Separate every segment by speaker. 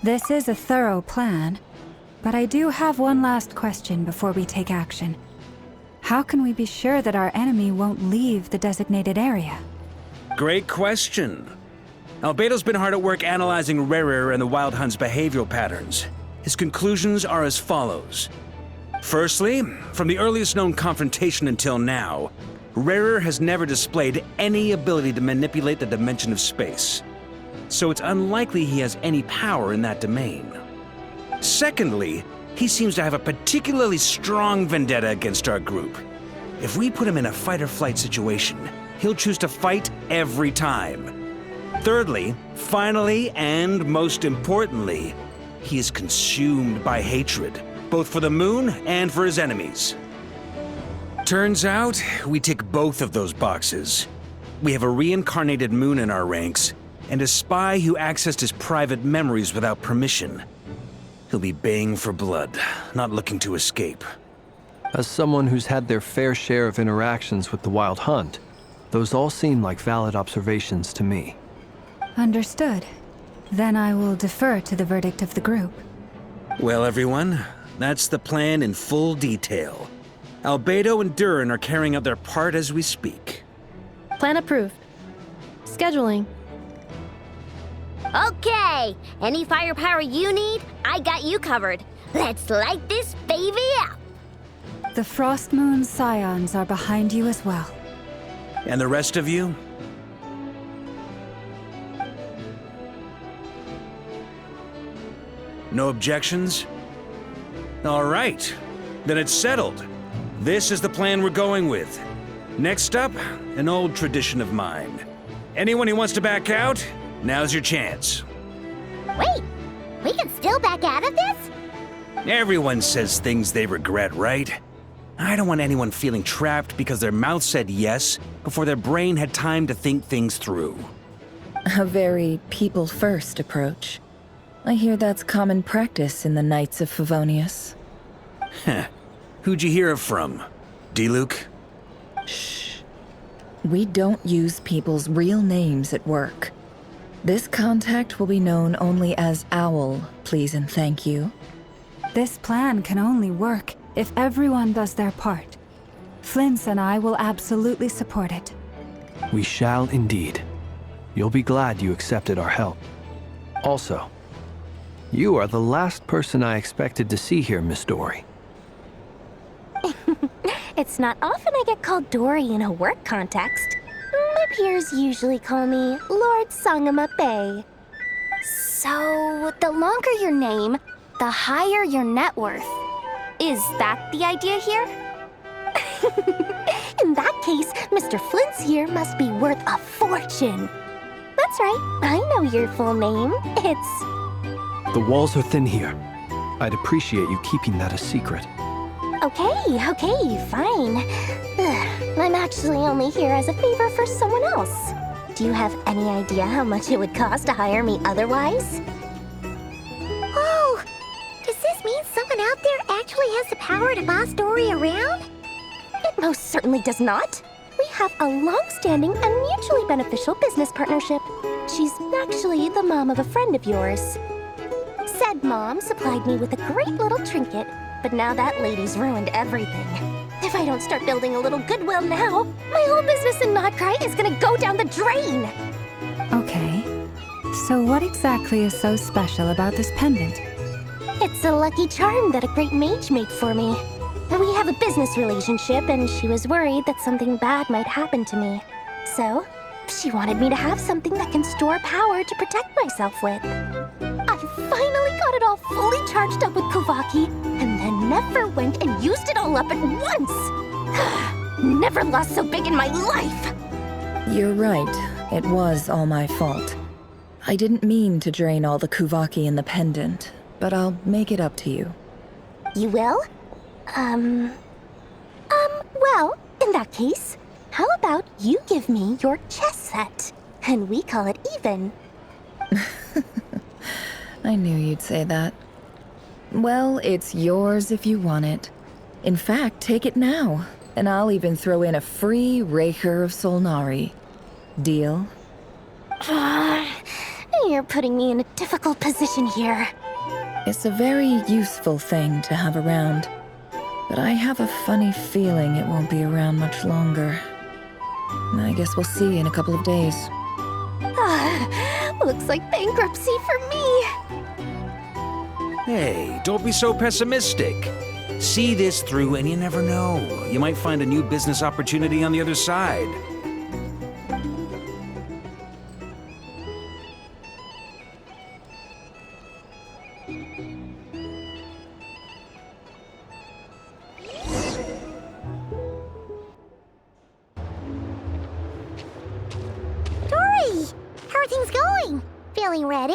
Speaker 1: This is a thorough plan, but I do have one last question before we take action. How can we be sure that our enemy won't leave the designated area?
Speaker 2: Great question. Albedo's been hard at work analyzing Rerir and the Wild Hunt's behavioral patterns. His conclusions are as follows. Firstly, from the earliest known confrontation until now, Rerir has never displayed any ability to manipulate the dimension of space. So it's unlikely he has any power in that domain. Secondly, he seems to have a particularly strong vendetta against our group. If we put him in a fight-or-flight situation, he'll choose to fight every time. Thirdly, finally, and most importantly, he is consumed by hatred, both for the moon and for his enemies. Turns out, we tick both of those boxes. We have a reincarnated moon in our ranks, and a spy who accessed his private memories without permission. He'll be baying for blood, not looking to escape.
Speaker 3: As someone who's had their fair share of interactions with the Wild Hunt, those all seem like valid observations to me.
Speaker 1: Understood. Then I will defer to the verdict of the group.
Speaker 2: Well, everyone, that's the plan in full detail. Albedo and Durin are carrying out their part as we speak.
Speaker 4: Plan approved. Scheduling.
Speaker 5: Okay, any firepower you need, I got you covered. Let's light this baby up.
Speaker 1: The Frost Moon Scions are behind you as well.
Speaker 2: And the rest of you? No objections? All right, then it's settled. This is the plan we're going with. Next up, an old tradition of mine. Anyone who wants to back out, now's your chance.
Speaker 5: Wait, we can still back out of this?
Speaker 2: Everyone says things they regret, right? I don't want anyone feeling trapped because their mouth said yes before their brain had time to think things through.
Speaker 6: A very people-first approach. I hear that's common practice in the Knights of Favonius.
Speaker 2: Heh. Who'd you hear it from? D-Luke?
Speaker 6: Shh. We don't use people's real names at work. This contact will be known only as Owl, please and thank you.
Speaker 1: This plan can only work if everyone does their part. Flint's and I will absolutely support it.
Speaker 3: We shall indeed. You'll be glad you accepted our help. Also, you are the last person I expected to see here, Miss Dory.
Speaker 5: It's not often I get called Dory in a work context. My peers usually call me Lord Sangamabe. So, the longer your name, the higher your net worth. Is that the idea here? In that case, Mr. Flint's here must be worth a fortune. That's right, I know your full name. It's...
Speaker 3: The walls are thin here. I'd appreciate you keeping that a secret.
Speaker 5: Okay, fine. I'm actually only here as a favor for someone else. Do you have any idea how much it would cost to hire me otherwise? Oh, does this mean someone out there actually has the power to boss Dory around? It most certainly does not. We have a long-standing and mutually beneficial business partnership. She's actually the mom of a friend of yours. Said mom supplied me with a great little trinket, but now that lady's ruined everything. If I don't start building a little goodwill now, my whole business in Notcry is gonna go down the drain!
Speaker 1: Okay. So what exactly is so special about this pendant?
Speaker 5: It's a lucky charm that a great mage made for me. We have a business relationship, and she was worried that something bad might happen to me. So, she wanted me to have something that can store power to protect myself with. I finally got it all fully charged up with Kuvaki, and then never went and used it all up at once! Never lost so big in my life!
Speaker 6: You're right. It was all my fault. I didn't mean to drain all the Kuvaki in the pendant, but I'll make it up to you.
Speaker 5: You will? Well, in that case, how about you give me your chess set, and we call it even?
Speaker 6: I knew you'd say that. Well, it's yours if you want it. In fact, take it now, and I'll even throw in a free Raker of Solnari. Deal?
Speaker 5: You're putting me in a difficult position here.
Speaker 6: It's a very useful thing to have around, but I have a funny feeling it won't be around much longer. I guess we'll see in a couple of days.
Speaker 5: Looks like bankruptcy for me.
Speaker 2: Hey, don't be so pessimistic. See this through and you never know. You might find a new business opportunity on the other side.
Speaker 5: Dory, how are things going? Feeling ready?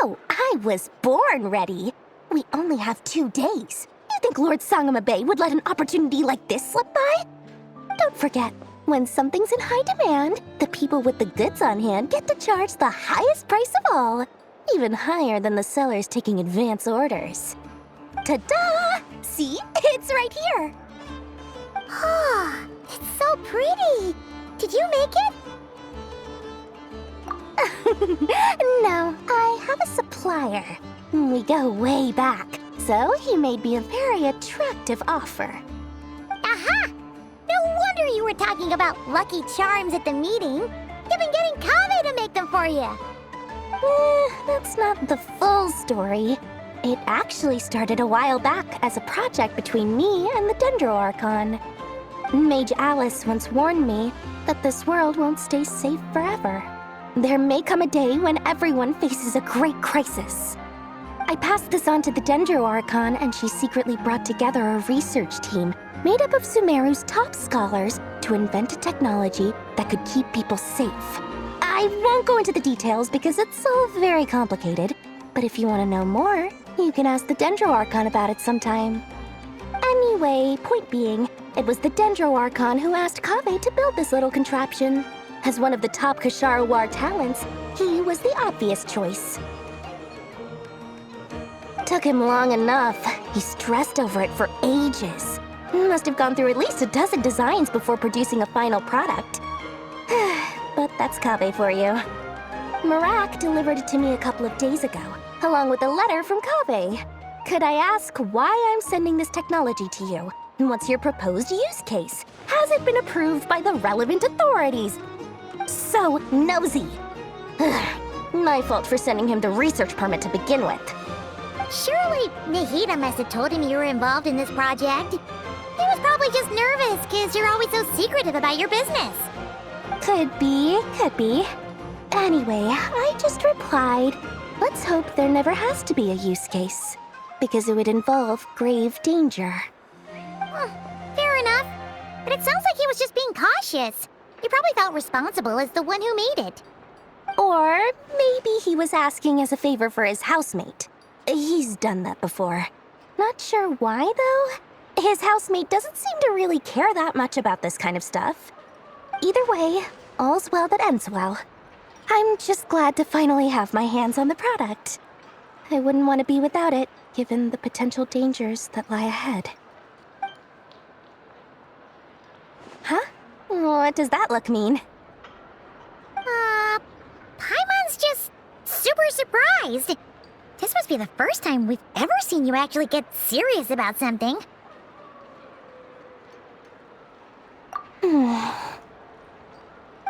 Speaker 5: Oh, I was born ready. We only have 2 days. You think Lord Sangamabe would let an opportunity like this slip by? Don't forget, when something's in high demand, the people with the goods on hand get to charge the highest price of all, even higher than the sellers taking advance orders. Ta-da! See? It's right here. Oh, it's so pretty. Did you make it? No, I have a supplier. We go way back, so he made me a very attractive offer. Aha! No wonder you were talking about Lucky Charms at the meeting. You've been getting Kave to make them for you. That's not the full story. It actually started a while back as a project between me and the Dendro Archon. Mage Alice once warned me that this world won't stay safe forever. There may come a day when everyone faces a great crisis. I passed this on to the Dendro Archon, and she secretly brought together a research team made up of Sumeru's top scholars to invent a technology that could keep people safe. I won't go into the details because it's all very complicated, but if you want to know more, you can ask the Dendro Archon about it sometime. Anyway, point being, it was the Dendro Archon who asked Kave to build this little contraption. As one of the top Kashara War talents, he was the obvious choice. Took him long enough. He stressed over it for ages. Must have gone through at least a dozen designs before producing a final product. But that's Kave for you. Marak delivered it to me a couple of days ago, along with a letter from Kave. Could I ask why I'm sending this technology to you? And what's your proposed use case? Has it been approved by the relevant authorities? So nosy. My fault for sending him the research permit to begin with.
Speaker 7: Surely Nahida must have told him you were involved in this project. He was probably just nervous because you're always so secretive about your business.
Speaker 5: Could be, could be. Anyway, I just replied, let's hope there never has to be a use case, because it would involve grave danger.
Speaker 7: Fair enough. But it sounds like he was just being cautious. He probably felt responsible as the one who made it.
Speaker 5: Or maybe he was asking as a favor for his housemate. He's done that before. Not sure why, though. His housemate doesn't seem to really care that much about this kind of stuff. Either way, all's well that ends well. I'm just glad to finally have my hands on the product. I wouldn't want to be without it, given the potential dangers that lie ahead. Huh? What does that look mean?
Speaker 7: Paimon's just super surprised. This must be the first time we've ever seen you actually get serious about something.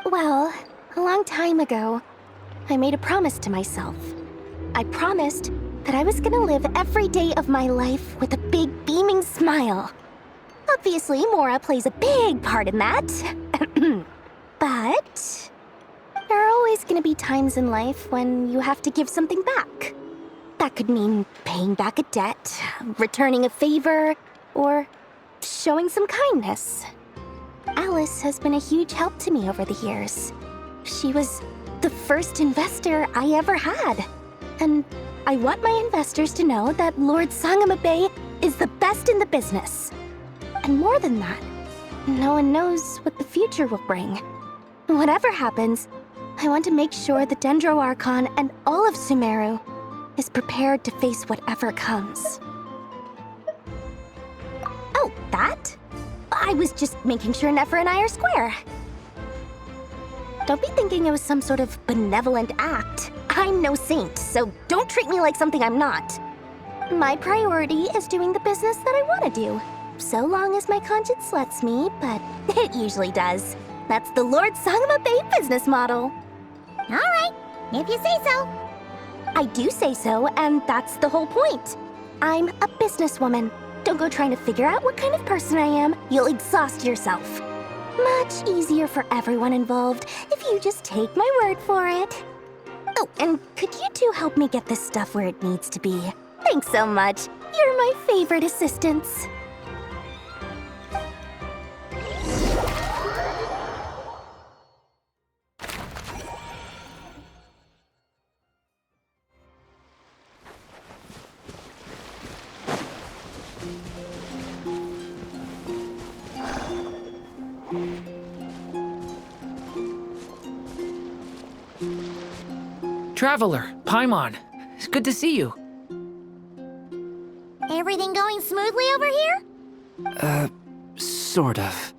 Speaker 5: Well, a long time ago, I made a promise to myself. I promised that I was gonna live every day of my life with a big beaming smile. Obviously, Mora plays a big part in that. But there are always gonna be times in life when you have to give something back. That could mean paying back a debt, returning a favor, or showing some kindness. Alice has been a huge help to me over the years. She was the first investor I ever had. And I want my investors to know that Lord Sangamabe is the best in the business. And more than that, no one knows what the future will bring. Whatever happens, I want to make sure the Dendro Archon and all of Sumeru is prepared to face whatever comes. Oh, that? I was just making sure Nefer and I are square. Don't be thinking it was some sort of benevolent act. I'm no saint, so don't treat me like something I'm not. My priority is doing the business that I want to do. So long as my conscience lets me, but it usually does. That's the Lord Sangama Bay business model.
Speaker 7: Alright, if you say so.
Speaker 5: I do say so, and that's the whole point. I'm a businesswoman. Don't go trying to figure out what kind of person I am. You'll exhaust yourself. Much easier for everyone involved if you just take my word for it. Oh, and could you two help me get this stuff where it needs to be? Thanks so much. You're my favorite assistants.
Speaker 8: Traveler, Paimon, it's good to see you.
Speaker 7: Everything going smoothly over here?
Speaker 9: Sort of.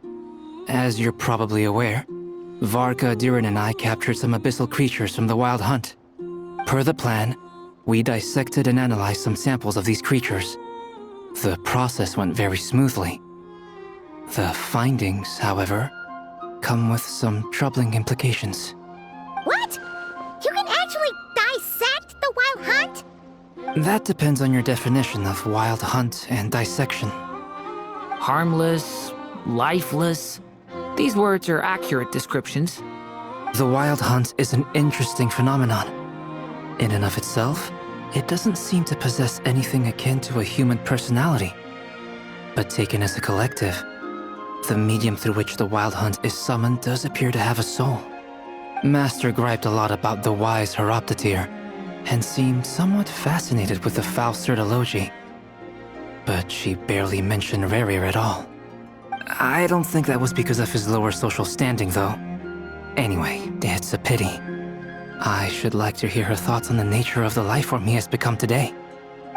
Speaker 9: As you're probably aware, Varka, Durin, and I captured some abyssal creatures from the Wild Hunt. Per the plan, we dissected and analyzed some samples of these creatures. The process went very smoothly. The findings, however, come with some troubling implications.
Speaker 7: What? You can actually dissect the Wild Hunt?
Speaker 9: That depends on your definition of Wild Hunt and dissection.
Speaker 8: Harmless, lifeless. These words are accurate descriptions.
Speaker 9: The Wild Hunt is an interesting phenomenon. In and of itself, it doesn't seem to possess anything akin to a human personality. But taken as a collective, the medium through which the Wild Hunt is summoned does appear to have a soul. Master griped a lot about the wise Horoptotire, and seemed somewhat fascinated with the foul Certology. But she barely mentioned Rerir at all. I don't think that was because of his lower social standing, though. Anyway, it's a pity. I should like to hear her thoughts on the nature of the life form he has become today.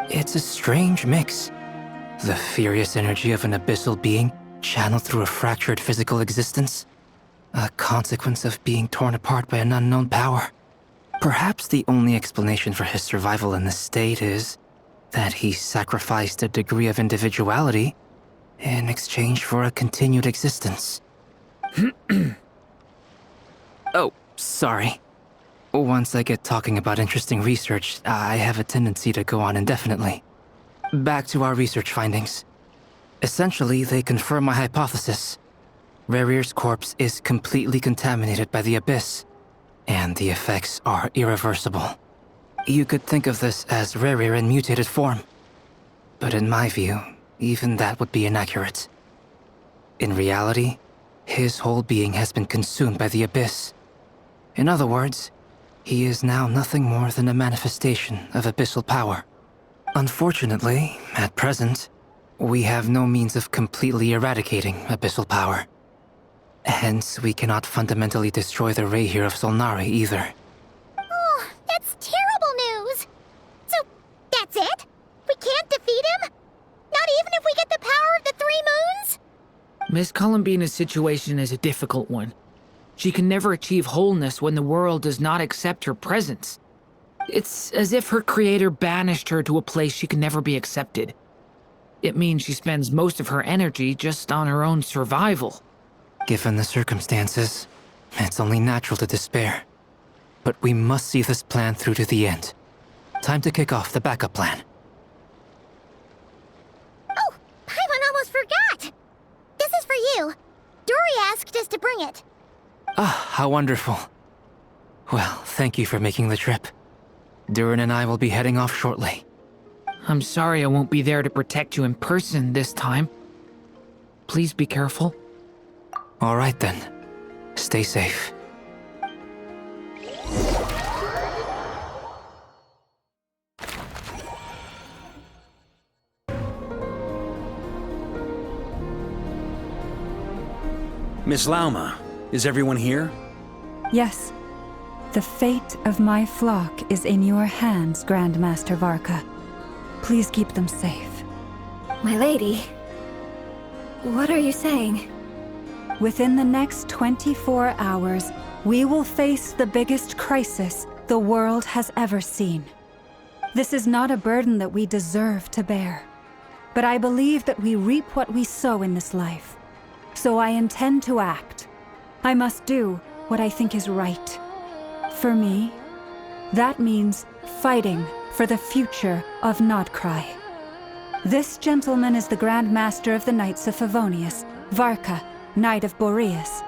Speaker 9: It's a strange mix. The furious energy of an abyssal being channeled through a fractured physical existence. A consequence of being torn apart by an unknown power. Perhaps the only explanation for his survival in this state is that he sacrificed a degree of individuality in exchange for a continued existence. Oh, sorry. Once I get talking about interesting research, I have a tendency to go on indefinitely. Back to our research findings. Essentially, they confirm my hypothesis. Rerir's corpse is completely contaminated by the Abyss, and the effects are irreversible. You could think of this as Rerir in mutated form. But in my view, even that would be inaccurate. In reality, his whole being has been consumed by the Abyss. In other words, he is now nothing more than a manifestation of abyssal power. Unfortunately, at present, we have no means of completely eradicating abyssal power. Hence, we cannot fundamentally destroy the Reir of Solnari either.
Speaker 7: Oh, that's terrible news! So, that's it? We can't defeat him? Not even if we get the power of the Three Moons?
Speaker 8: Miss Columbina's situation is a difficult one. She can never achieve wholeness when the world does not accept her presence. It's as if her creator banished her to a place she can never be accepted. It means she spends most of her energy just on her own survival.
Speaker 9: Given the circumstances, it's only natural to despair. But we must see this plan through to the end. Time to kick off the backup plan.
Speaker 7: Oh, Paimon almost forgot! This is for you. Dory asked us to bring it.
Speaker 9: Ah, how wonderful. Well, thank you for making the trip. Durin and I will be heading off shortly.
Speaker 8: I'm sorry I won't be there to protect you in person this time. Please be careful.
Speaker 9: All right then. Stay safe.
Speaker 2: Miss Lauma, is everyone here?
Speaker 1: Yes. The fate of my flock is in your hands, Grandmaster Varka. Please keep them safe.
Speaker 10: My lady, what are you saying?
Speaker 1: Within the next 24 hours, we will face the biggest crisis the world has ever seen. This is not a burden that we deserve to bear, but I believe that we reap what we sow in this life. So I intend to act. I must do what I think is right. For me, that means fighting for the future of Nodcry. This gentleman is the Grand Master of the Knights of Favonius, Varka, Knight of Boreas.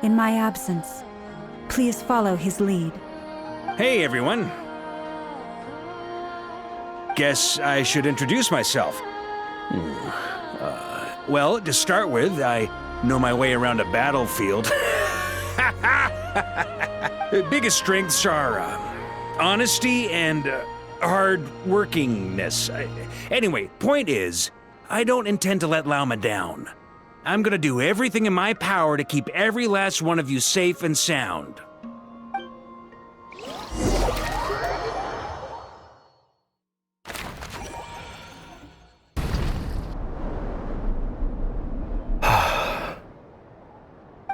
Speaker 1: In my absence, please follow his lead.
Speaker 2: Hey, everyone. Guess I should introduce myself. Well, to start with, I know my way around a battlefield. The biggest strengths are honesty and hard-workingness. Anyway, point is, I don't intend to let Lauma down. I'm gonna do everything in my power to keep every last one of you safe and sound.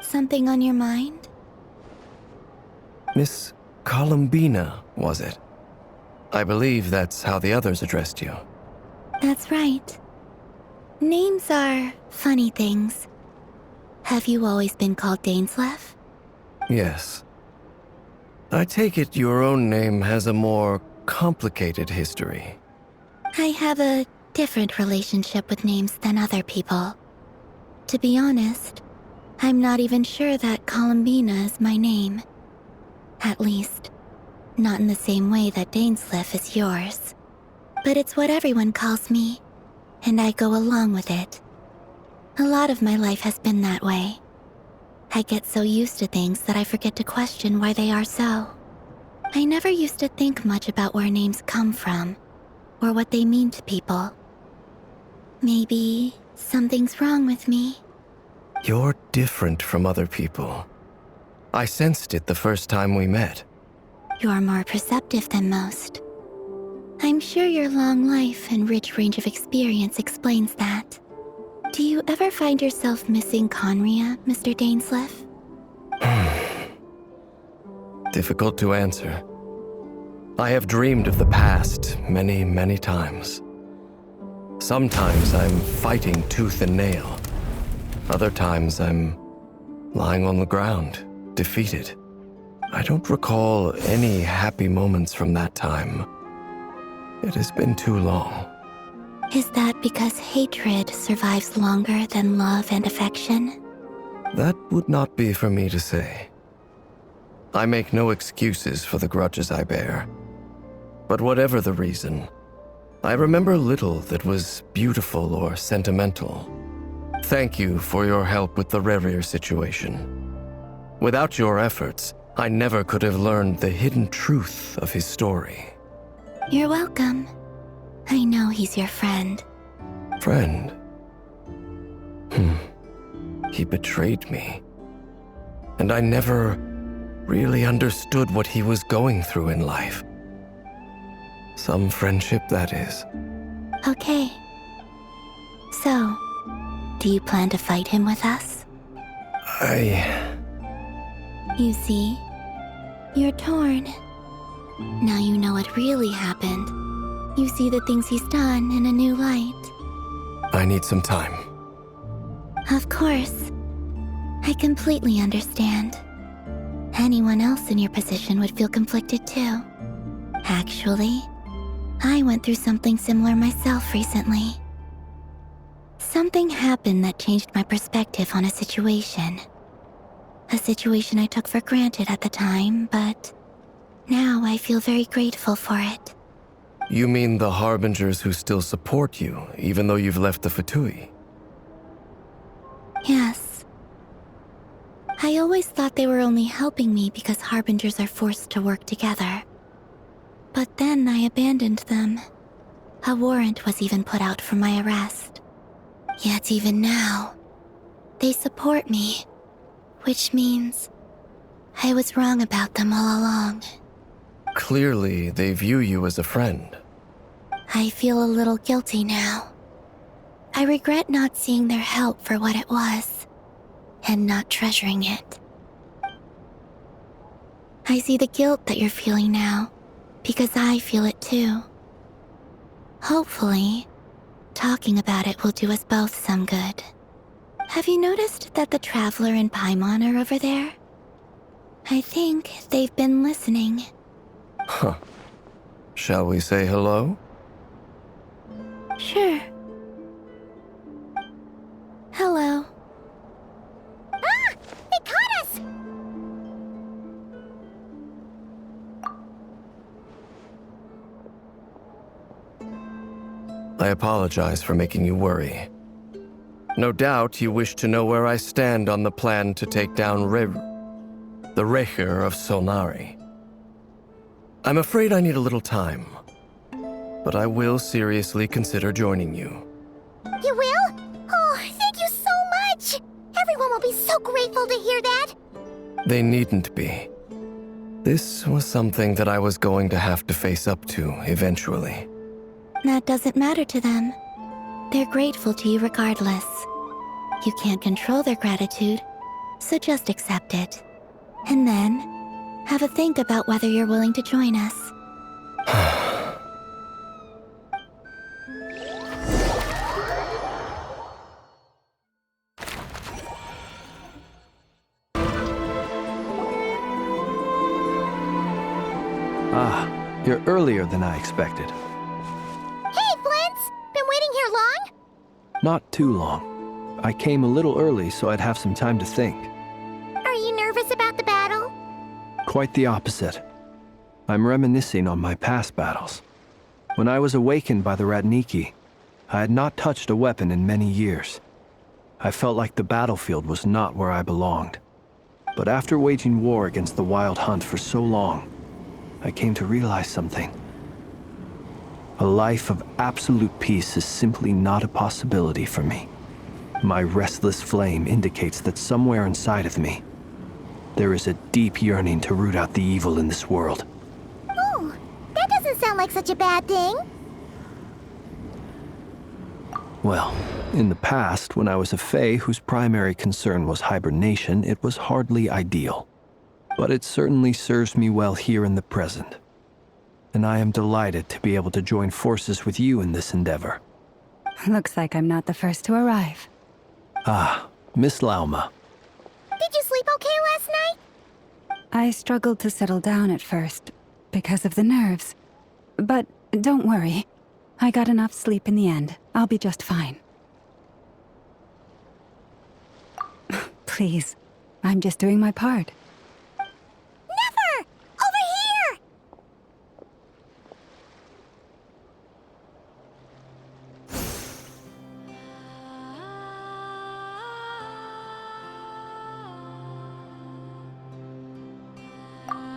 Speaker 5: Something on your mind?
Speaker 3: Miss Columbina, was it? I believe that's how the others addressed you.
Speaker 5: That's right. Names are funny things. Have you always been called Dainsleif?
Speaker 3: Yes. I take it your own name has a more complicated history.
Speaker 5: I have a different relationship with names than other people. To be honest, I'm not even sure that Columbina is my name. At least, not in the same way that Dainsleif is yours. But it's what everyone calls me, and I go along with it. A lot of my life has been that way. I get so used to things that I forget to question why they are so. I never used to think much about where names come from, or what they mean to people. Maybe something's wrong with me.
Speaker 3: You're different from other people. I sensed it the first time we met.
Speaker 5: You're more perceptive than most. I'm sure your long life and rich range of experience explains that. Do you ever find yourself missing Conria, Mr. Dainsleif?
Speaker 3: Difficult to answer. I have dreamed of the past many, many times. Sometimes I'm fighting tooth and nail. Other times I'm lying on the ground, defeated. I don't recall any happy moments from that time. It has been too long.
Speaker 5: Is that because hatred survives longer than love and affection?
Speaker 3: That would not be for me to say. I make no excuses for the grudges I bear. But whatever the reason, I remember little that was beautiful or sentimental. Thank you for your help with the Rerir situation. Without your efforts, I never could have learned the hidden truth of his story.
Speaker 5: You're welcome. I know he's your friend.
Speaker 3: Friend? He betrayed me. And I never really understood what he was going through in life. Some friendship, that is.
Speaker 5: Okay. So, do you plan to fight him with us? You see, you're torn. Now you know what really happened. You see the things he's done in a new light.
Speaker 3: I need some time.
Speaker 5: Of course. I completely understand. Anyone else in your position would feel conflicted too. Actually, I went through something similar myself recently. Something happened that changed my perspective on a situation. A situation I took for granted at the time, but now I feel very grateful for it.
Speaker 3: You mean the Harbingers who still support you, even though you've left the Fatui?
Speaker 5: Yes. I always thought they were only helping me because Harbingers are forced to work together. But then I abandoned them. A warrant was even put out for my arrest. Yet even now, they support me, which means I was wrong about them all along.
Speaker 3: Clearly, they view you as a friend.
Speaker 5: I feel a little guilty now. I regret not seeing their help for what it was, and not treasuring it. I see the guilt that you're feeling now, because I feel it too. Hopefully, talking about it will do us both some good. Have you noticed that the Traveler and Paimon are over there? I think they've been listening.
Speaker 3: Huh. Shall we say hello?
Speaker 5: Sure. Hello.
Speaker 7: Ah! They caught us!
Speaker 3: I apologize for making you worry. No doubt you wish to know where I stand on the plan to take down the Recher of Solnari. I'm afraid I need a little time, but I will seriously consider joining you.
Speaker 7: You will? Oh, thank you so much! Everyone will be so grateful to hear that!
Speaker 3: They needn't be. This was something that I was going to have to face up to eventually.
Speaker 5: That doesn't matter to them. They're grateful to you regardless. You can't control their gratitude, so just accept it. And then, have a think about whether you're willing to join us.
Speaker 11: Ah, you're earlier than I expected.
Speaker 7: Hey, Flint's! Been waiting here long?
Speaker 11: Not too long. I came a little early so I'd have some time to think.
Speaker 7: Are you nervous about the battle?
Speaker 11: Quite the opposite. I'm reminiscing on my past battles. When I was awakened by the Radniki, I had not touched a weapon in many years. I felt like the battlefield was not where I belonged. But after waging war against the Wild Hunt for so long, I came to realize something. A life of absolute peace is simply not a possibility for me. My restless flame indicates that somewhere inside of me, there is a deep yearning to root out the evil in this world.
Speaker 7: Oh, that doesn't sound like such a bad thing.
Speaker 11: Well, in the past, when I was a Fae whose primary concern was hibernation, it was hardly ideal. But it certainly serves me well here in the present. And I am delighted to be able to join forces with you in this endeavor.
Speaker 1: Looks like I'm not the first to arrive.
Speaker 11: Ah, Miss Lauma.
Speaker 7: Did you sleep okay last night?
Speaker 1: I struggled to settle down at first, because of the nerves. But don't worry. I got enough sleep in the end. I'll be just fine. Please, I'm just doing my part.
Speaker 7: Never! Over here!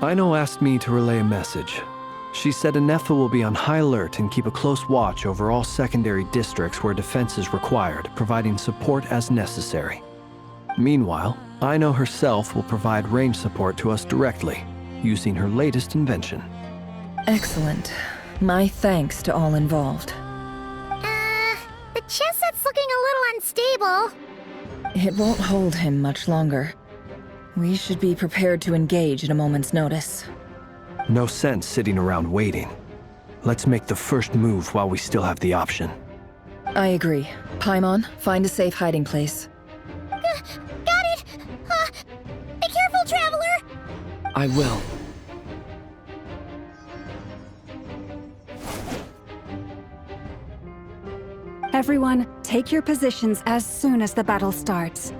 Speaker 11: Aino asked me to relay a message. She said Anefa will be on high alert and keep a close watch over all secondary districts where defense is required, providing support as necessary. Meanwhile, Aino herself will provide range support to us directly, using her latest invention.
Speaker 6: Excellent. My thanks to all involved.
Speaker 7: The chess set's looking a little unstable.
Speaker 6: It won't hold him much longer. We should be prepared to engage at a moment's notice.
Speaker 11: No sense sitting around waiting. Let's make the first move while we still have the option.
Speaker 6: I agree. Paimon, find a safe hiding place.
Speaker 7: Got it! Be careful, Traveler!
Speaker 9: I will.
Speaker 1: Everyone, take your positions as soon as the battle starts.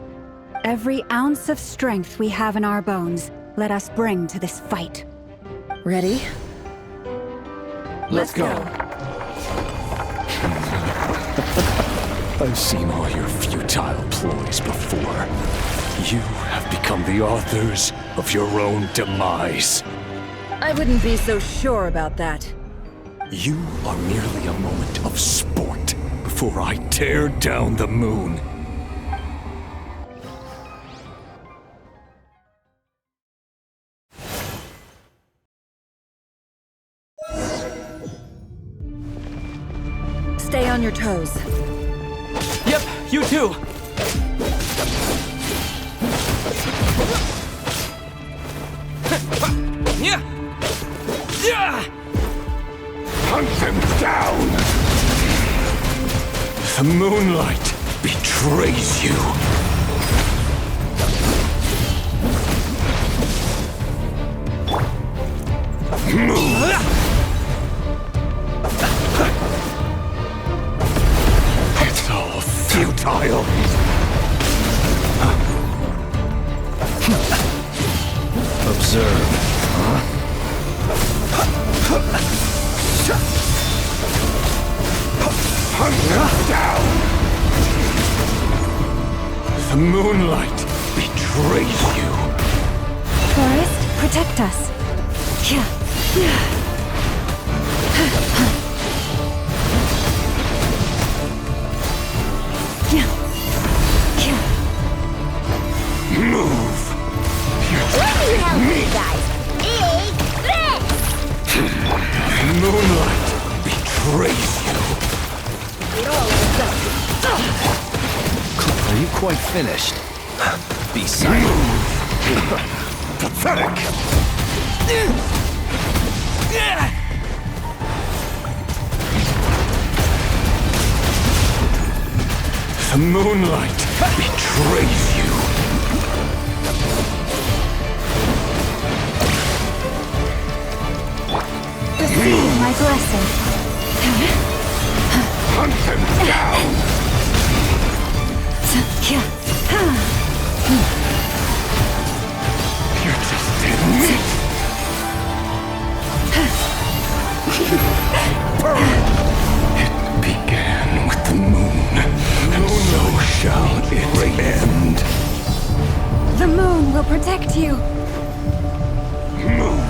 Speaker 1: Every ounce of strength we have in our bones, let us bring to this fight.
Speaker 6: Ready?
Speaker 9: Let's go.
Speaker 12: I've seen all your futile ploys before. You have become the authors of your own demise.
Speaker 6: I wouldn't be so sure about that.
Speaker 12: You are merely a moment of sport before I tear down the moon.
Speaker 6: Stay on your toes.
Speaker 9: Yep, you too.
Speaker 12: Hunt them down! The moonlight betrays you. Move! It's all futile.
Speaker 11: Observe, huh?
Speaker 12: Hunt them down! The moonlight betrays you.
Speaker 1: Forest, protect us. Yeah.
Speaker 12: Move!
Speaker 7: Let me help you guys. Big this!
Speaker 12: The moonlight betrays you.
Speaker 11: Are you quite finished? Be silent.
Speaker 12: Pathetic! The moonlight betrays you.
Speaker 1: Receive my blessing.
Speaker 12: Hunt them down! You're just dead meat! It began with the moon, and so shall it end.
Speaker 1: The moon will protect you.
Speaker 12: Move!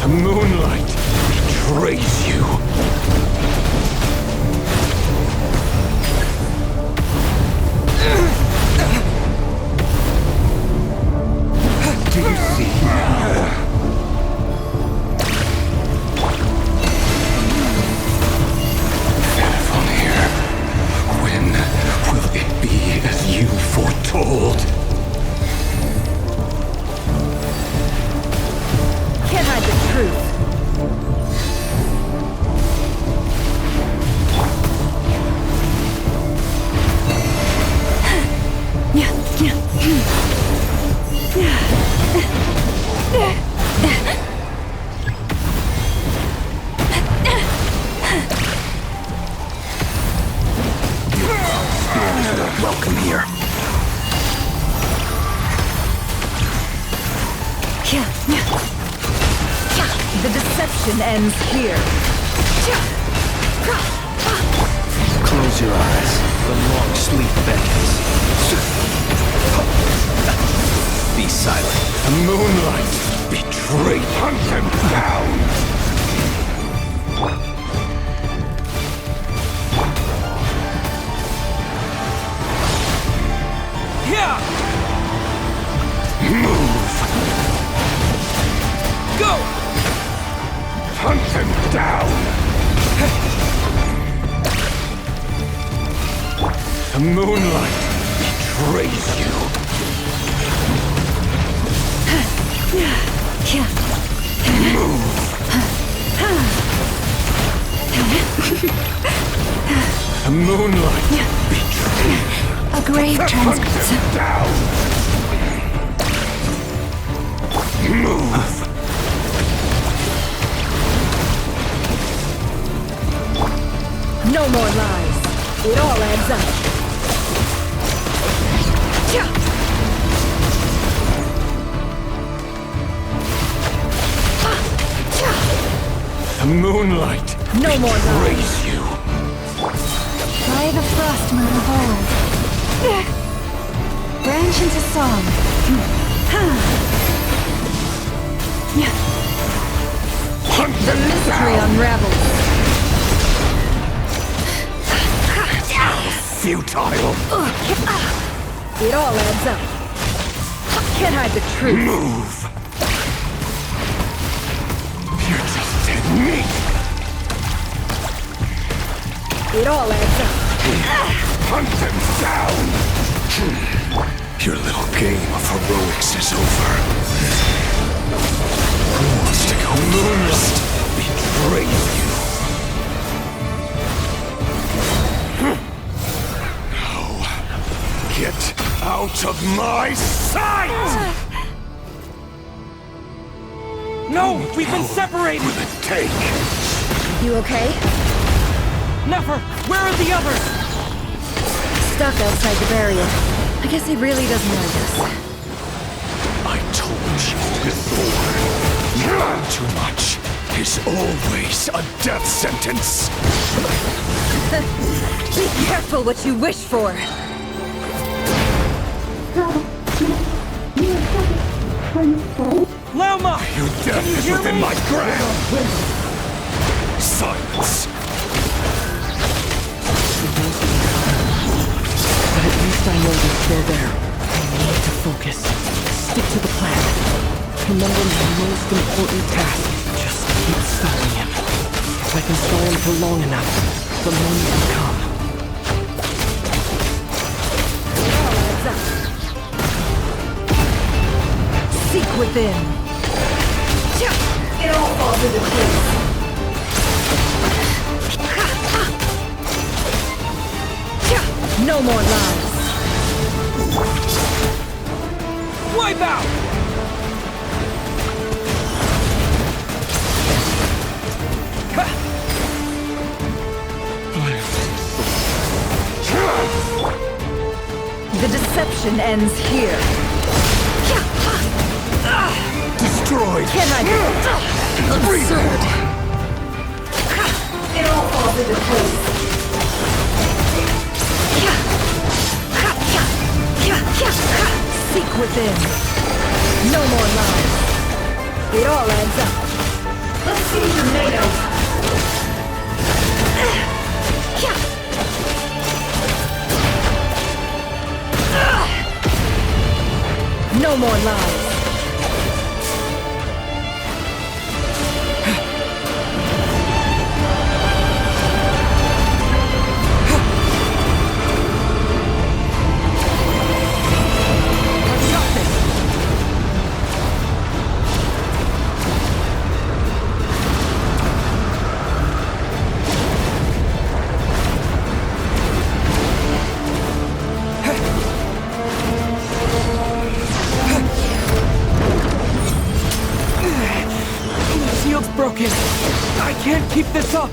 Speaker 12: The moonlight betrays you. Do you see now? Here. When will it be as you foretold?
Speaker 6: Can't hide the truth.
Speaker 11: Welcome here.
Speaker 6: The deception ends here.
Speaker 11: Close your eyes. The long sleep beckons. Be silent.
Speaker 12: The moonlight betrayed. Hunt them down. Move! Go! Hunt them down! The moonlight betrays you. Move! The moonlight betrays you.
Speaker 1: A grave transgressor.
Speaker 12: Down! Move!
Speaker 6: No more lies. It all adds up.
Speaker 12: The moonlight
Speaker 6: No more
Speaker 12: betrays you.
Speaker 1: By the frost moon of old. Branch into song.
Speaker 12: Hunt
Speaker 6: The
Speaker 12: them
Speaker 6: mystery
Speaker 12: down.
Speaker 6: unravels.
Speaker 12: Futile.
Speaker 6: It all adds up. Can't hide the truth.
Speaker 12: Move. You're just dead meat.
Speaker 10: It all adds up.
Speaker 12: Hunt them down! Your little game of heroics is over. Who wants to go first? Betray you. Now, get out of my sight!
Speaker 13: No! We've been separated!
Speaker 12: Will it take?
Speaker 10: You okay?
Speaker 13: Never! Where are the others?
Speaker 10: Stuck outside the barrier. I guess he really doesn't like us.
Speaker 12: I told you before. Too much is always a death sentence.
Speaker 10: Be careful what you wish for.
Speaker 13: Lauma!
Speaker 12: Your death is
Speaker 13: hear
Speaker 12: within
Speaker 13: me?
Speaker 12: my grasp. Silence.
Speaker 13: But at least I know you're still there. I need to focus. Stick to the plan. Remember my most important task. Just keep stalling him. If I can stall him for long enough, the moment will come.
Speaker 10: Seek within. It all falls into place. No more lies.
Speaker 13: Wipe out!
Speaker 10: The deception ends here.
Speaker 12: Destroyed.
Speaker 10: Can I be absurd? It all falls into place. Seek within. No more lies. It all adds up. Let's see what you're made of. No more lies.
Speaker 13: Broken. I can't keep this up.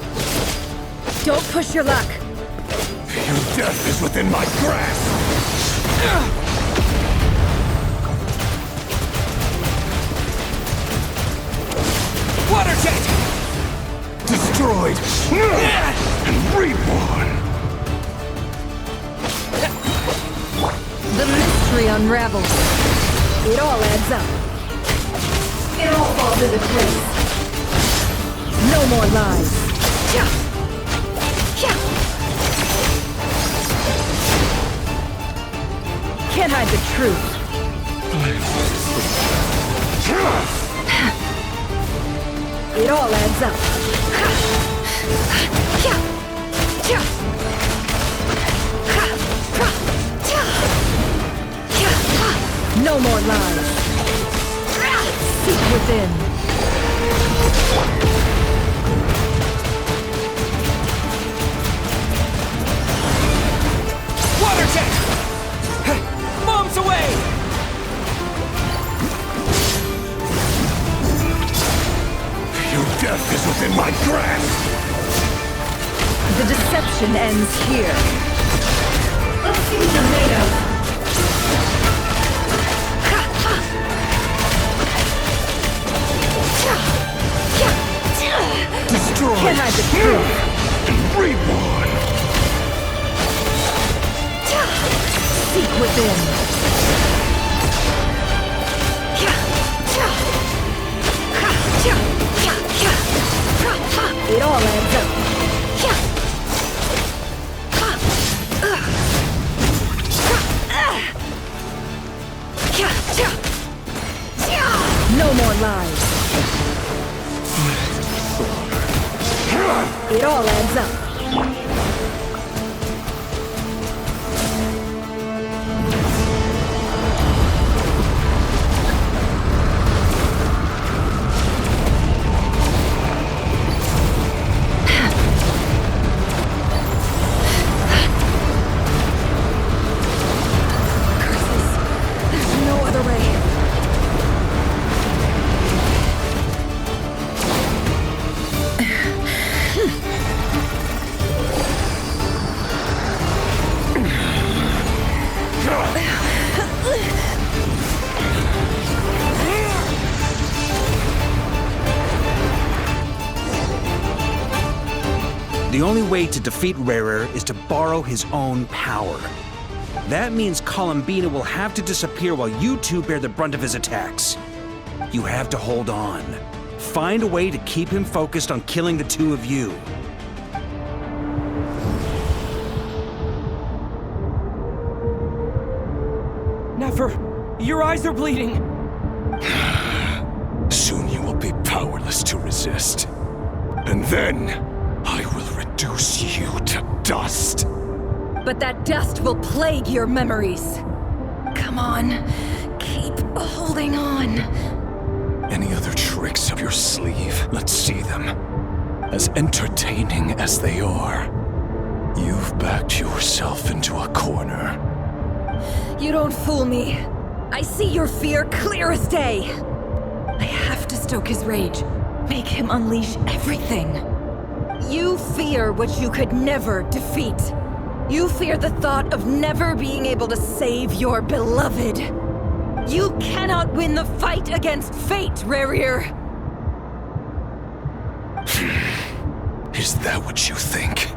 Speaker 10: Don't push your luck.
Speaker 12: Your death is within my grasp.
Speaker 13: Water jet!
Speaker 12: Destroyed and reborn.
Speaker 10: The mystery unravels. It all adds up. It all falls into place. No more lies. Can't hide the truth. It all adds up. No more lies. Seek within.
Speaker 13: Water jet! Bombs away!
Speaker 12: Your death is within my grasp.
Speaker 10: The deception ends here. Let's see what you're made of.
Speaker 12: Destroyed.
Speaker 10: Can't hide the truth.
Speaker 12: And reborn.
Speaker 10: Seek within. It all adds up. No more lies. It all adds up.
Speaker 2: The only way to defeat Rarer is to borrow his own power. That means Columbina will have to disappear while you two bear the brunt of his attacks. You have to hold on. Find a way to keep him focused on killing the two of you.
Speaker 13: Never! Your eyes are bleeding!
Speaker 12: Soon you will be powerless to resist. And then, I will reduce you to dust.
Speaker 6: But that dust will plague your memories. Come on, keep holding on.
Speaker 12: Any other tricks up your sleeve? Let's see them. As entertaining as they are, you've backed yourself into a corner.
Speaker 6: You don't fool me. I see your fear clear as day. I have to stoke his rage. Make him unleash everything. You fear what you could never defeat. You fear the thought of never being able to save your beloved. You cannot win the fight against fate, Rarir.
Speaker 12: Is that what you think?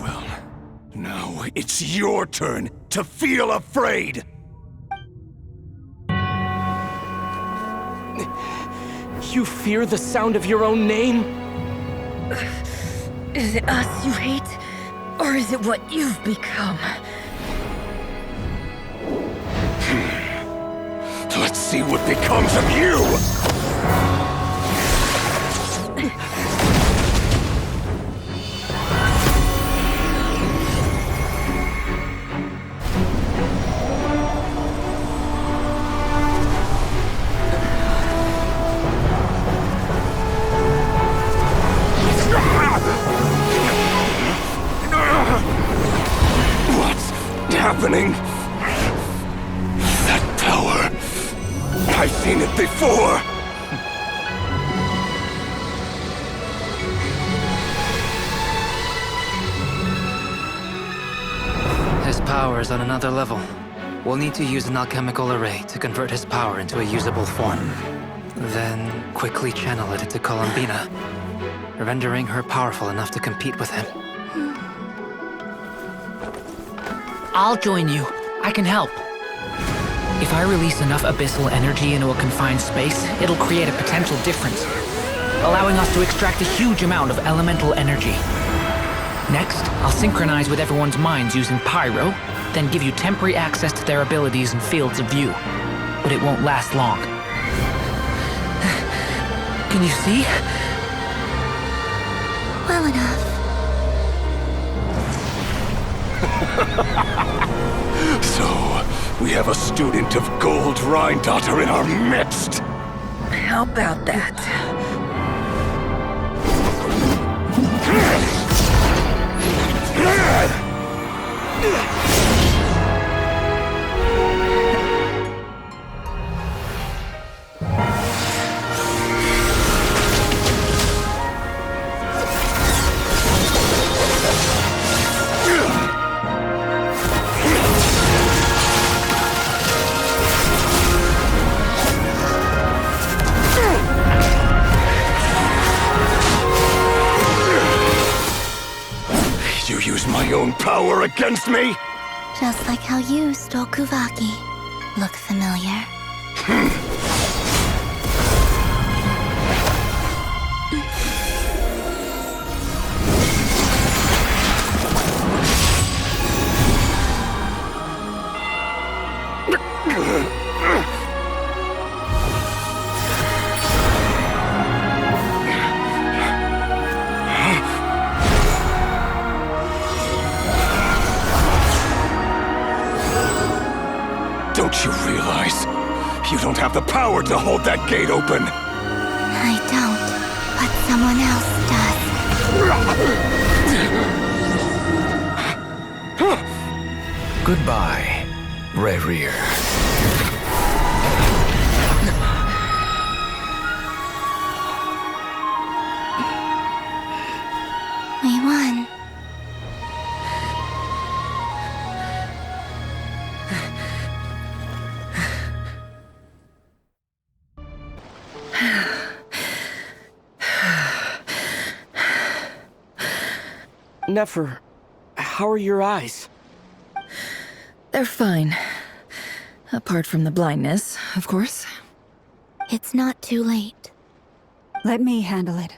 Speaker 12: Well, now it's your turn to feel afraid!
Speaker 13: You fear the sound of your own name?
Speaker 6: Is it us you hate? Or is it what you've become?
Speaker 12: Let's see what becomes of you! What's happening? That power. I've seen it before.
Speaker 9: His power is on another level. We'll need to use an alchemical array to convert his power into a usable form. Then quickly channel it into Columbina, rendering her powerful enough to compete with him.
Speaker 8: I'll join you. I can help. If I release enough abyssal energy into a confined space, it'll create a potential difference, allowing us to extract a huge amount of elemental energy. Next, I'll synchronize with everyone's minds using Pyro, then give you temporary access to their abilities and fields of view. But it won't last long. Can you see?
Speaker 7: Well enough.
Speaker 12: So, we have a student of Gold Rheindotter in our midst!
Speaker 6: How about that?
Speaker 12: You use my own power against me?
Speaker 7: Just like how you stole Kuvaki. Look familiar?
Speaker 12: Don't you realize? You don't have the power to hold that gate open!
Speaker 7: I don't, but someone else does.
Speaker 3: Goodbye, Rarir.
Speaker 7: We won.
Speaker 13: Nefer, how are your eyes?
Speaker 6: They're fine. Apart from the blindness, of course.
Speaker 5: It's not too late.
Speaker 1: Let me handle it.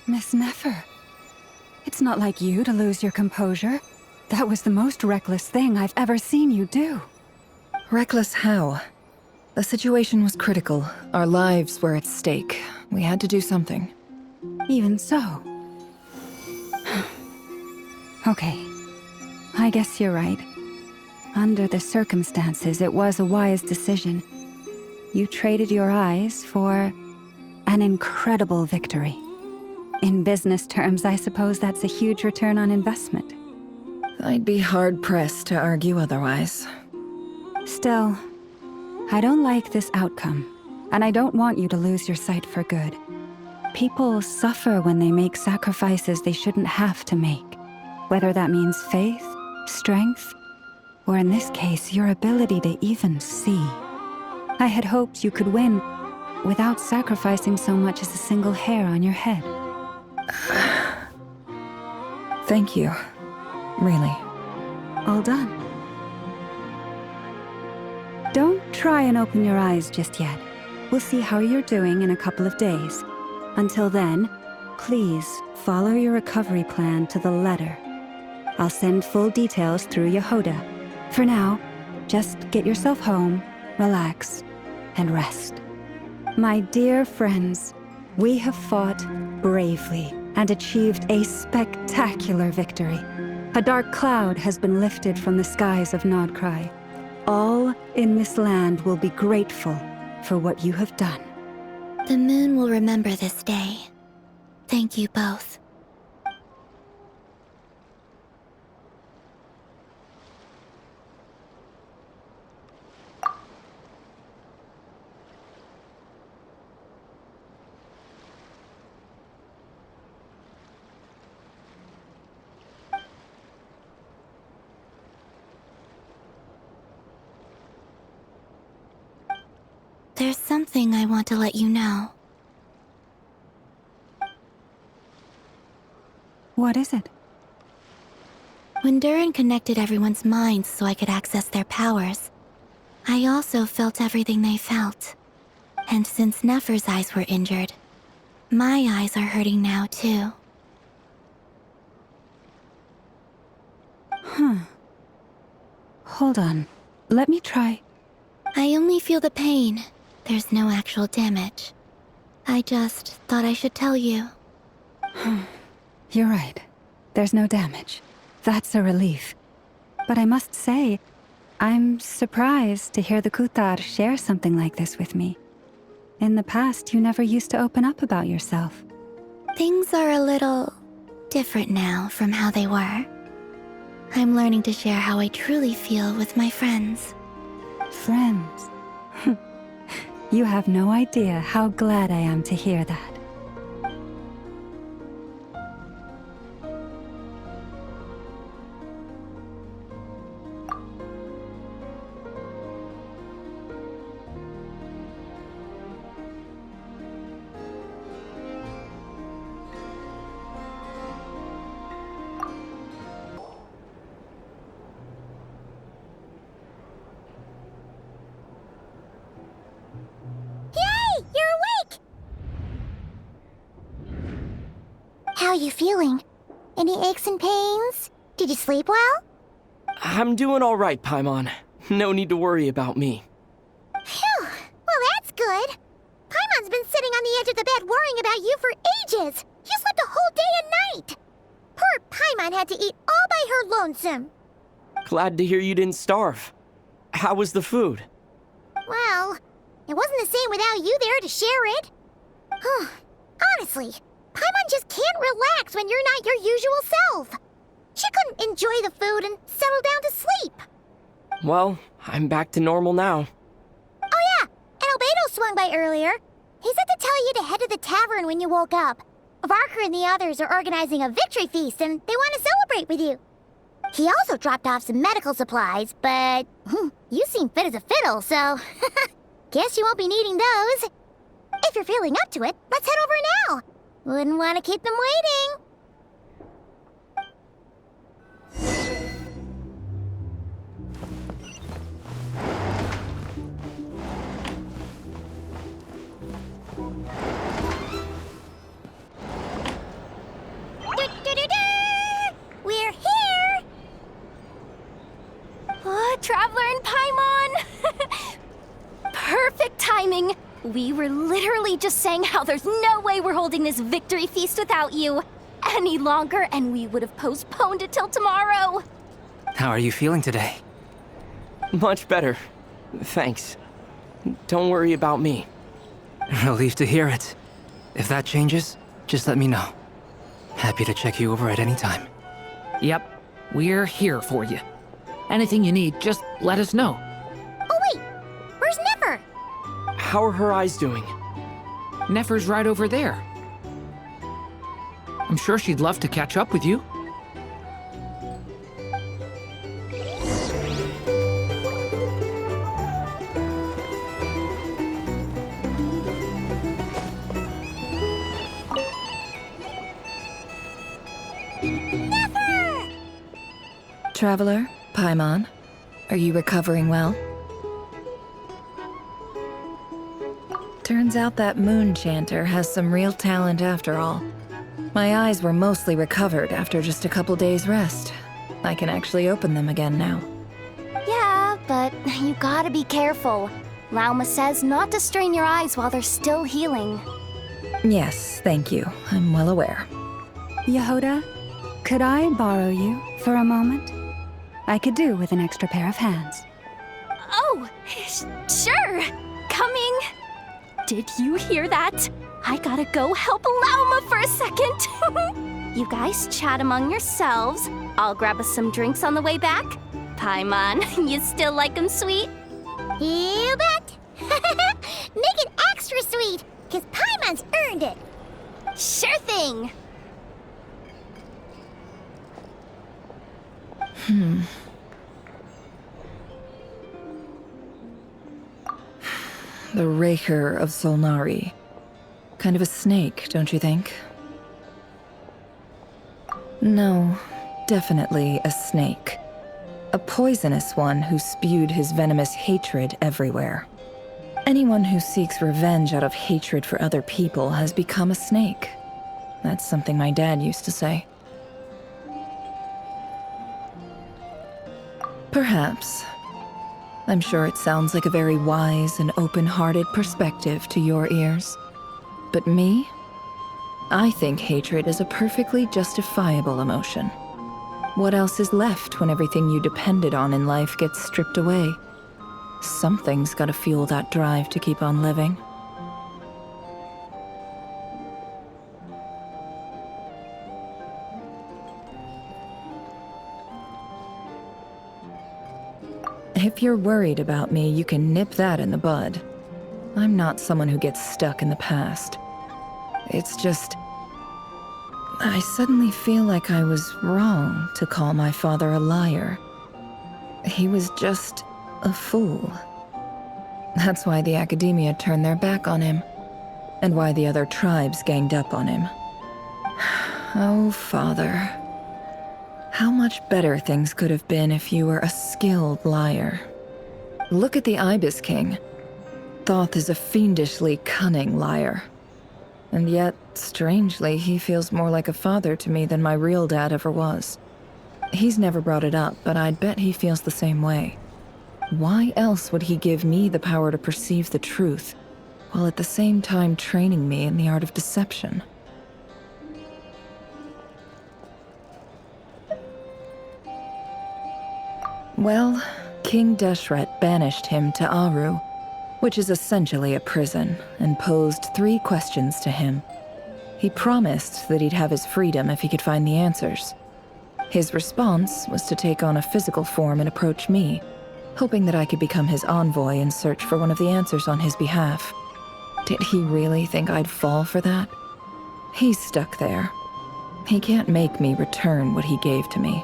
Speaker 1: Miss Nefer, it's not like you to lose your composure. That was the most reckless thing I've ever seen you do.
Speaker 6: Reckless how? The situation was critical. Our lives were at stake. We had to do something.
Speaker 1: Even so. Okay. I guess you're right. Under the circumstances, it was a wise decision. You traded your eyes for an incredible victory. In business terms, I suppose that's a huge return on investment.
Speaker 6: I'd be hard-pressed to argue otherwise.
Speaker 1: Still, I don't like this outcome, and I don't want you to lose your sight for good. People suffer when they make sacrifices they shouldn't have to make, whether that means faith, strength, or in this case, your ability to even see. I had hoped you could win without sacrificing so much as a single hair on your head.
Speaker 6: Thank you. Really.
Speaker 1: All done. Don't try and open your eyes just yet. We'll see how you're doing in a couple of days. Until then, please follow your recovery plan to the letter. I'll send full details through Yehoda. For now, just get yourself home, relax, and rest. My dear friends, we have fought bravely and achieved a spectacular victory. A dark cloud has been lifted from the skies of Nodcry. All in this land will be grateful for what you have done.
Speaker 5: The moon will remember this day. Thank you both. There's something I want to let you know.
Speaker 1: What is it?
Speaker 5: When Durin connected everyone's minds so I could access their powers, I also felt everything they felt. And since Nefer's eyes were injured, my eyes are hurting now too.
Speaker 1: Hold on. Let me try.
Speaker 5: I only feel the pain. There's no actual damage. I just thought I should tell you.
Speaker 1: You're right. There's no damage. That's a relief. But I must say, I'm surprised to hear the Kutar share something like this with me. In the past, you never used to open up about yourself.
Speaker 5: Things are a little different now from how they were. I'm learning to share how I truly feel with my friends.
Speaker 1: Friends? You have no idea how glad I am to hear that.
Speaker 7: How you feeling? Any aches and pains? Did you sleep well?
Speaker 13: I'm doing all right, Paimon. No need to worry about me.
Speaker 7: Phew! Well, that's good. Paimon's been sitting on the edge of the bed worrying about you for ages. You slept a whole day and night. Poor Paimon had to eat all by her lonesome.
Speaker 13: Glad to hear you didn't starve. How was the food?
Speaker 7: Well, it wasn't the same without you there to share it. Honestly, Paimon just can't relax when you're not your usual self. She couldn't enjoy the food and settle down to sleep.
Speaker 13: Well, I'm back to normal now.
Speaker 7: Oh yeah, and Albedo swung swung by earlier. He said to tell you to head to the tavern when you woke up. Varker and the others are organizing a victory feast and they want to celebrate with you. He also dropped off some medical supplies, but you seem fit as a fiddle, so guess you won't be needing those. If you're feeling up to it, let's head over now. Wouldn't want to keep them waiting. We're here!
Speaker 5: Oh, Traveler and Paimon! Perfect timing! We were literally just saying how there's no way we're holding this victory feast without you any longer, and we would have postponed it till tomorrow.
Speaker 9: How are you feeling today?
Speaker 13: Much better. Thanks. Don't worry about me.
Speaker 9: Relieved to hear it. If that changes, just let me know. Happy to check you over at any time.
Speaker 8: Yep, we're here for you. Anything you need, just let us know.
Speaker 7: Oh wait, where's Nefer?
Speaker 13: How are her eyes doing?
Speaker 8: Nefer's right over there. I'm sure she'd love to catch up with you.
Speaker 6: Traveler, Paimon, are you recovering well? Turns out that moon chanter has some real talent after all. My eyes were mostly recovered after just a couple days' rest. I can actually open them again now.
Speaker 5: Yeah, but you gotta be careful. Lauma says not to strain your eyes while they're still healing.
Speaker 6: Yes, thank you. I'm well aware.
Speaker 1: Yehoda, could I borrow you for a moment? I could do with an extra pair of hands.
Speaker 5: Oh, sure. Coming. Did you hear that? I gotta go help Lauma for a second. You guys chat among yourselves. I'll grab us some drinks on the way back. Paimon, you still like 'em sweet?
Speaker 7: You bet. Make it extra sweet, because Paimon's earned it.
Speaker 5: Sure thing.
Speaker 6: The Raker of Solnari. Kind of a snake, don't you think? No, definitely a snake. A poisonous one who spewed his venomous hatred everywhere. Anyone who seeks revenge out of hatred for other people has become a snake. That's something my dad used to say. Perhaps. I'm sure it sounds like a very wise and open-hearted perspective to your ears. But me? I think hatred is a perfectly justifiable emotion. What else is left when everything you depended on in life gets stripped away? Something's gotta fuel that drive to keep on living. If you're worried about me, you can nip that in the bud. I'm not someone who gets stuck in the past. It's just... I suddenly feel like I was wrong to call my father a liar. He was just a fool. That's why the Academia turned their back on him, and why the other tribes ganged up on him. Oh, Father. How much better things could have been if you were a skilled liar. Look at the Ibis King. Thoth is a fiendishly cunning liar. And yet, strangely, he feels more like a father to me than my real dad ever was. He's never brought it up, but I'd bet he feels the same way. Why else would he give me the power to perceive the truth, while at the same time training me in the art of deception? Well, King Deshret banished him to Aru, which is essentially a prison, and posed 3 questions to him. He promised that he'd have his freedom if he could find the answers. His response was to take on a physical form and approach me, hoping that I could become his envoy and search for one of the answers on his behalf. Did he really think I'd fall for that? He's stuck there. He can't make me return what he gave to me.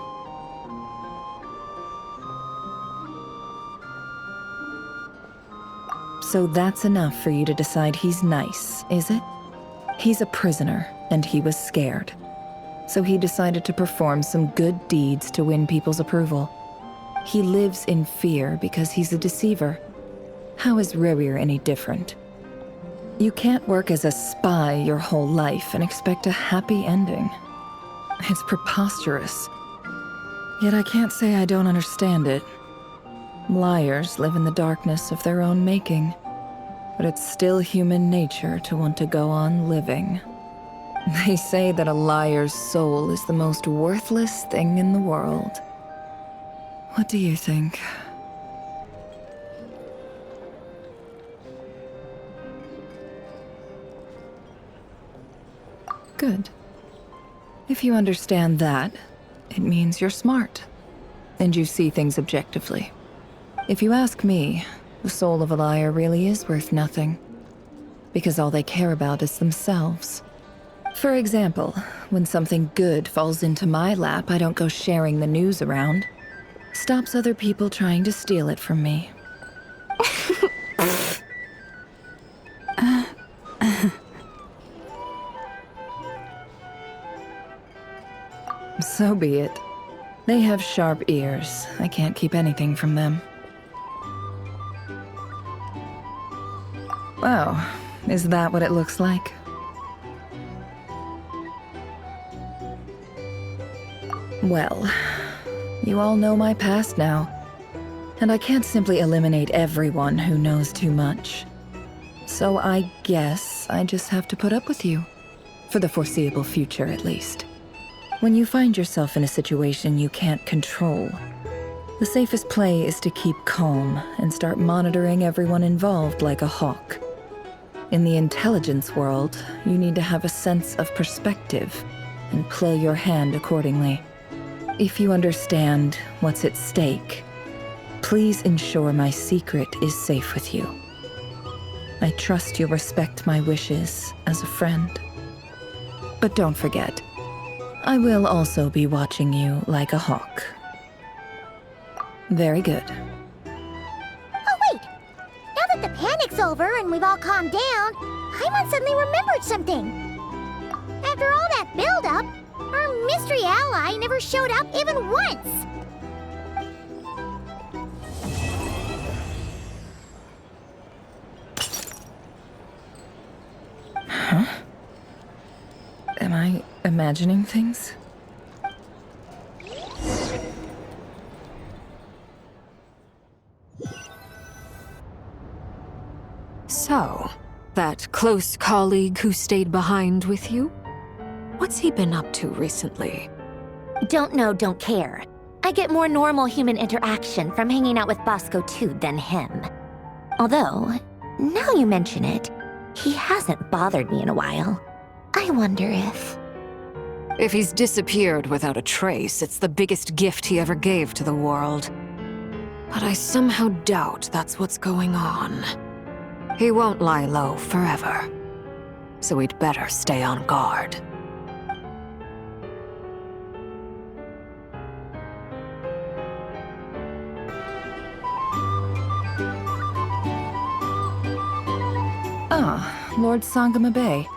Speaker 6: So that's enough for you to decide he's nice, is it? He's a prisoner, and he was scared. So he decided to perform some good deeds to win people's approval. He lives in fear because he's a deceiver. How is Rerir any different? You can't work as a spy your whole life and expect a happy ending. It's preposterous. Yet I can't say I don't understand it. Liars live in the darkness of their own making, but it's still human nature to want to go on living. They say that a liar's soul is the most worthless thing in the world. What do you think? Good. If you understand that, it means you're smart, and you see things objectively. If you ask me, the soul of a liar really is worth nothing, because all they care about is themselves. For example, when something good falls into my lap, I don't go sharing the news around. Stops other people trying to steal it from me. So be it. They have sharp ears. I can't keep anything from them. Wow, is that what it looks like? Well, you all know my past now, and I can't simply eliminate everyone who knows too much. So I guess I just have to put up with you, for the foreseeable future at least. When you find yourself in a situation you can't control, the safest play is to keep calm and start monitoring everyone involved like a hawk. In the intelligence world, you need to have a sense of perspective and play your hand accordingly. If you understand what's at stake, please ensure my secret is safe with you. I trust you'll respect my wishes as a friend. But don't forget, I will also be watching you like a hawk. Very good.
Speaker 7: Oh wait! Now that the panic's over and we've all calmed down, Paimon suddenly remembered something. After all that build-up, our mystery ally never showed up even once!
Speaker 6: Huh? Am I imagining things?
Speaker 14: So, that close colleague who stayed behind with you? What's he been up to recently?
Speaker 5: Don't know, don't care. I get more normal human interaction from hanging out with Bosco too than him. Although, now you mention it, he hasn't bothered me in a while. I wonder if...
Speaker 14: If he's disappeared without a trace, it's the biggest gift he ever gave to the world. But I somehow doubt that's what's going on. He won't lie low forever. So we'd better stay on guard.
Speaker 6: Ah, Lord Sangama Bay.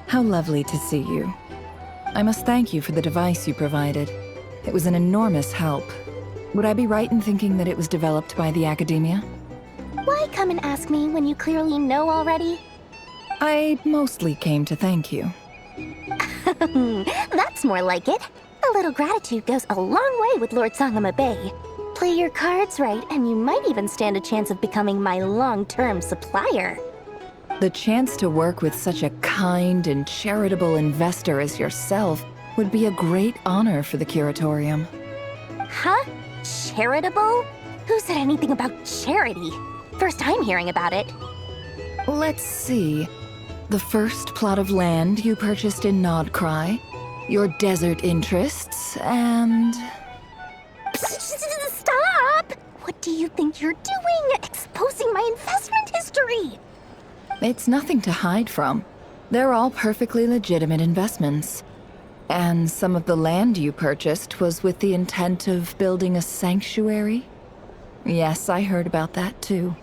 Speaker 6: How lovely to see you. I must thank you for the device you provided. It was an enormous help. Would I be right in thinking that it was developed by the Academia?
Speaker 5: Why come and ask me when you clearly know already?
Speaker 6: I mostly came to thank you.
Speaker 5: That's more like it. A little gratitude goes a long way with Lord Sangama Bay. Play your cards right, and you might even stand a chance of becoming my long-term supplier.
Speaker 6: The chance to work with such a kind and charitable investor as yourself would be a great honor for the Curatorium.
Speaker 5: Huh? Charitable? Who said anything about charity? First time hearing about it.
Speaker 6: Let's see. The first plot of land you purchased in Nodcry, your desert interests, and...
Speaker 5: Stop! What do you think you're doing? Exposing my investment history!
Speaker 6: It's nothing to hide from. They're all perfectly legitimate investments. And some of the land you purchased was with the intent of building a sanctuary? Yes, I heard about that too.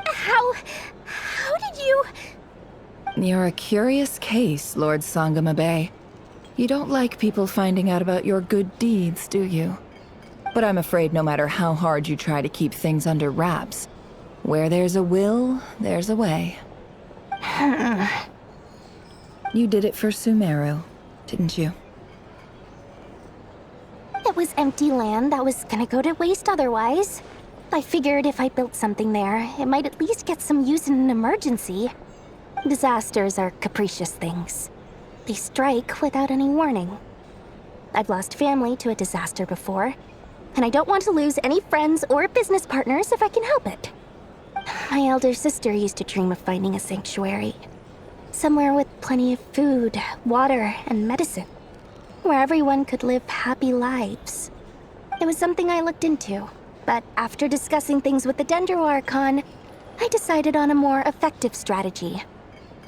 Speaker 7: How did you...
Speaker 6: You're a curious case, Lord Sangamabe. You don't like people finding out about your good deeds, do you? But I'm afraid no matter how hard you try to keep things under wraps, where there's a will, there's a way. You did it for Sumeru, didn't you?
Speaker 5: It was empty land that was gonna go to waste otherwise. I figured if I built something there, it might at least get some use in an emergency. Disasters are capricious things. They strike without any warning. I've lost family to a disaster before, and I don't want to lose any friends or business partners if I can help it. My elder sister used to dream of finding a sanctuary. Somewhere with plenty of food, water, and medicine. Where everyone could live happy lives. It was something I looked into, but after discussing things with the Dendro Archon, I decided on a more effective strategy.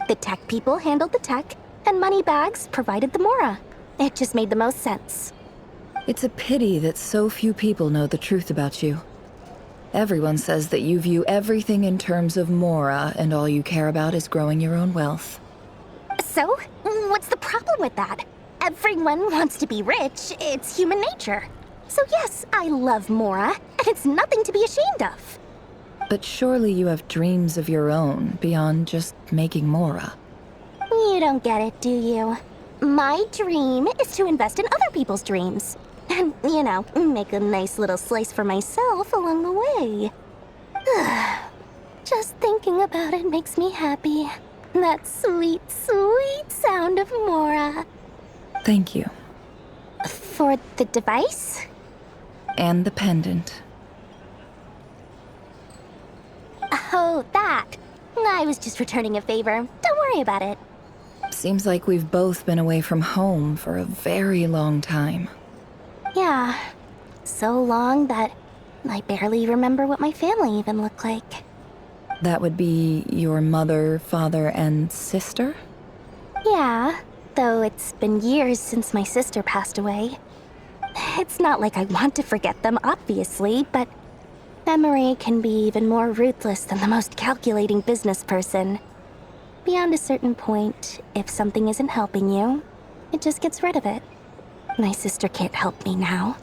Speaker 5: The tech people handled the tech, and Moneybags provided the Mora. It just made the most sense.
Speaker 6: It's a pity that so few people know the truth about you. Everyone says that you view everything in terms of Mora, and all you care about is growing your own wealth.
Speaker 5: So, what's the problem with that? Everyone wants to be rich. It's human nature. So yes, I love Mora, and it's nothing to be ashamed of.
Speaker 6: But surely you have dreams of your own beyond just making Mora.
Speaker 5: You don't get it, do you? My dream is to invest in other people's dreams. And, you know, make a nice little slice for myself along the way. Just thinking about it makes me happy. That sweet, sweet sound of Mora.
Speaker 6: Thank you.
Speaker 5: For the device?
Speaker 6: And the pendant.
Speaker 5: Oh, that. I was just returning a favor. Don't worry about it.
Speaker 6: Seems like we've both been away from home for a very long time.
Speaker 5: Yeah. So long that I barely remember what my family even looked like.
Speaker 6: That would be your mother, father, and sister?
Speaker 5: Yeah, though it's been years since my sister passed away. It's not like I want to forget them, obviously, but memory can be even more ruthless than the most calculating business person. Beyond a certain point, if something isn't helping you, it just gets rid of it. My sister can't help me now.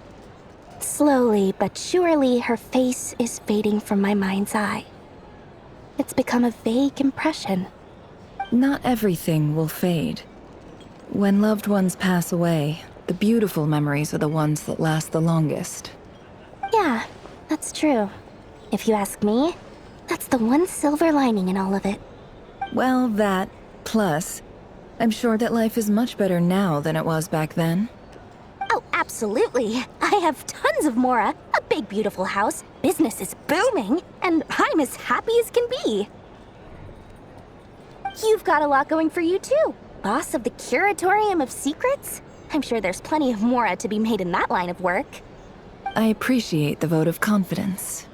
Speaker 5: Slowly but surely, her face is fading from my mind's eye. It's become a vague impression.
Speaker 6: Not everything will fade. When loved ones pass away, the beautiful memories are the ones that last the longest.
Speaker 5: Yeah, that's true. If you ask me, that's the one silver lining in all of it.
Speaker 6: Well, that, plus, I'm sure that life is much better now than it was back then.
Speaker 5: Oh, absolutely. I have tons of Mora, a big beautiful house, business is booming, and I'm as happy as can be. You've got a lot going for you too. Boss of the Curatorium of Secrets? I'm sure there's plenty of Mora to be made in that line of work.
Speaker 6: I appreciate the vote of confidence.